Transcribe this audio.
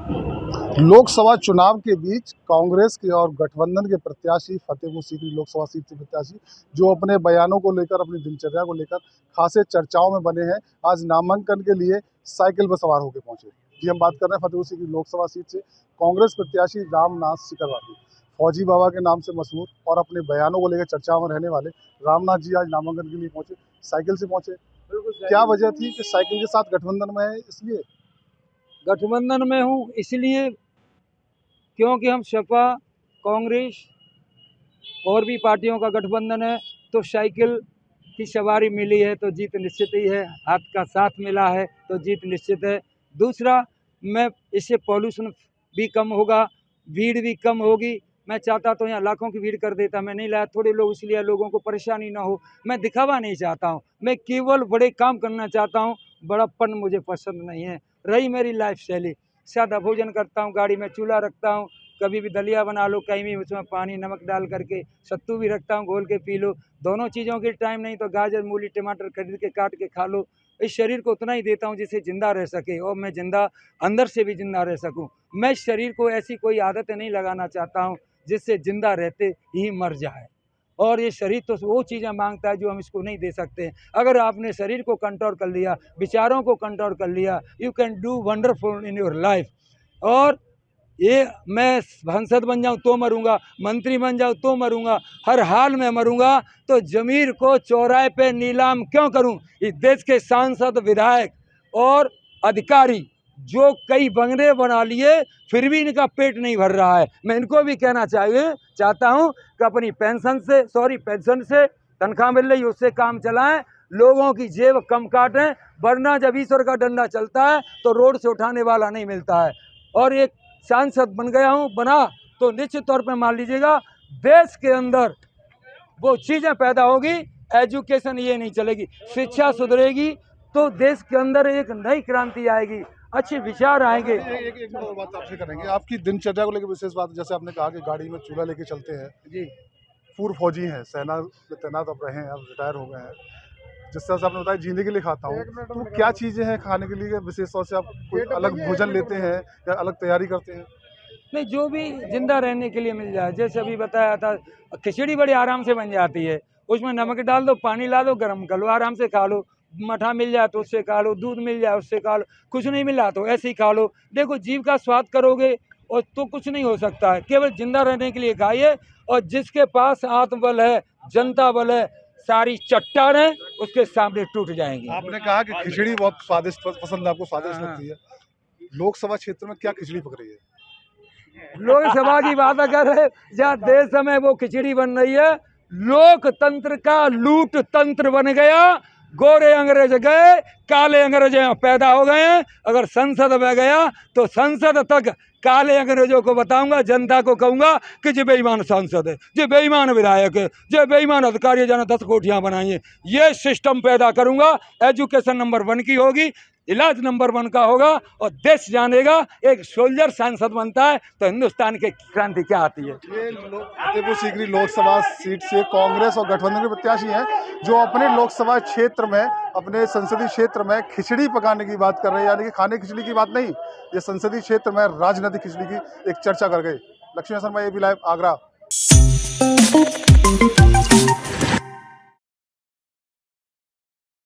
लोकसभा चुनाव के बीच कांग्रेस के और गठबंधन के प्रत्याशी फतेहपुर सीकरी लोकसभा सीट से प्रत्याशी जो अपने बयानों को लेकर, अपनी दिनचर्या को लेकर खासे चर्चाओं में बने हैं, आज नामांकन के लिए साइकिल पर सवार होकर पहुंचे। जी, हम बात कर रहे हैं फतेहपुर सीकरी लोकसभा सीट से कांग्रेस प्रत्याशी रामनाथ सिकरवार। फौजी बाबा के नाम से मशहूर और अपने बयानों को लेकर चर्चाओं में रहने वाले रामनाथ जी आज नामांकन के लिए पहुंचे, साइकिल से पहुंचे। क्या वजह थी कि साइकिल के साथ गठबंधन में है? इसलिए गठबंधन में हूँ इसलिए क्योंकि हम सपा, कांग्रेस और भी पार्टियों का गठबंधन है, तो साइकिल की सवारी मिली है तो जीत निश्चित ही है। हाथ का साथ मिला है तो जीत निश्चित है। दूसरा, मैं इससे पॉल्यूशन भी कम होगा, भीड़ भी कम होगी। मैं चाहता तो यहाँ लाखों की भीड़ कर देता, मैं नहीं लाया। थोड़े लोग इसलिए लोगों को परेशानी ना हो। मैं दिखावा नहीं चाहता हूँ, मैं केवल बड़े काम करना चाहता हूँ। बड़प्पन मुझे पसंद नहीं है। रही मेरी लाइफ शैली, सादा भोजन करता हूँ, गाड़ी में चूल्हा रखता हूँ, कभी भी दलिया बना लो, कहीं भी उसमें पानी नमक डाल करके, सत्तू भी रखता हूँ, घोल के पी लो। दोनों चीज़ों के टाइम नहीं तो गाजर मूली टमाटर खरीद के काट के खा लो। इस शरीर को उतना ही देता हूँ जिससे ज़िंदा रह सके और मैं ज़िंदा अंदर से भी ज़िंदा रह सकूँ। मैं इस शरीर को ऐसी कोई आदतें नहीं लगाना चाहता हूँ जिससे ज़िंदा रहते ही मर जाए। और ये शरीर तो वो चीज़ें मांगता है जो हम इसको नहीं दे सकते। अगर आपने शरीर को कंट्रोल कर लिया, विचारों को कंट्रोल कर लिया, you can do wonderful in your life. और ये मैं सांसद बन जाऊं तो मरूंगा, मंत्री बन जाऊं तो मरूंगा, हर हाल में मरूंगा। तो ज़मीर को चौराहे पे नीलाम क्यों करूं? इस देश के सांसद, विधायक और अधिकारी जो कई बंगले बना लिए फिर भी इनका पेट नहीं भर रहा है। मैं इनको भी कहना चाहता हूं कि अपनी पेंशन से तनख्वाह मिल रही है उससे काम चलाएं, लोगों की जेब कम काटें, वरना जब ईश्वर का डंडा चलता है तो रोड से उठाने वाला नहीं मिलता है। और एक सांसद बन गया हूँ, बना तो निश्चित तौर पे मान लीजिएगा देश के अंदर वो चीज़ें पैदा होगी। एजुकेशन ये नहीं चलेगी, शिक्षा सुधरेगी तो देश के अंदर एक नई क्रांति आएगी, अच्छे विचार आएंगे। एक और बात आपसे करेंगे, आपकी दिनचर्या को लेकर विशेष बात। जैसे आपने कहा कि गाड़ी में चूल्हा लेके चलते हैं जी, पूर्व फौजी हैं, सेना में तैनात अब रहे हैं, अब रिटायर हो गए हैं। जिस तरह से आपने बताया जीने के लिए खाता हूँ, तो क्या चीज़ें हैं खाने के लिए विशेष तौर से? आप कोई अलग भोजन लेते हैं या अलग तैयारी करते हैं? नहीं, जो भी जिंदा रहने के लिए मिल जाए। जैसे अभी बताया था, खिचड़ी बड़ी आराम से बन जाती है, उसमें नमक डाल दो, पानी ला दो, गर्म कर लो, आराम से खा लो। मठा मिल जाए तो उससे खा लो, दूध मिल जाए उससे खा लो, कुछ नहीं मिला तो ऐसे ही खा लो। देखो, जीव का स्वाद करोगे और तो कुछ नहीं हो सकता है। केवल जिंदा रहने के लिए खाइए। और जिसके पास आत्मबल है, जनता बल है, सारी चट्टानें उसके सामने टूट जाएंगी। आपने कहा कि खिचड़ी बहुत स्वादिष्ट पसंद है आपको, स्वादिष्ट हाँ। लगती है। लोकसभा क्षेत्र में क्या खिचड़ी पक रही है? लोकसभा की बात अगर है, जहाँ देश में वो खिचड़ी बन रही है, लोकतंत्र का लूट तंत्र बन गया। गोरे अंग्रेज गए, काले अंग्रेज पैदा हो गए हैं। अगर संसद में गया तो संसद तक काले अंग्रेजों को बताऊंगा, जनता को कहूंगा कि जो बेईमान सांसद है, जो बेईमान विधायक है, जो बेईमान अधिकारी है, जाने 10 कोठियां बनाइए। ये सिस्टम पैदा करूंगा। एजुकेशन नंबर 1 की होगी, इलाज नंबर 1 का होगा और देश जानेगा। एक सोल्जर सांसद बनता है तो हिंदुस्तान की क्रांति क्या आती है। ये फतेहपुर सीकरी लोकसभा सीट से कांग्रेस और गठबंधन के प्रत्याशी हैं जो अपने लोकसभा क्षेत्र में, अपने संसदीय क्षेत्र में खिचड़ी पकाने की बात कर रहे हैं। यानी कि खाने खिचड़ी की बात नहीं, ये संसदीय क्षेत्र में राजनीतिक खिचड़ी की एक चर्चा कर गए। Lakshmi Sharma, AB live, Agra.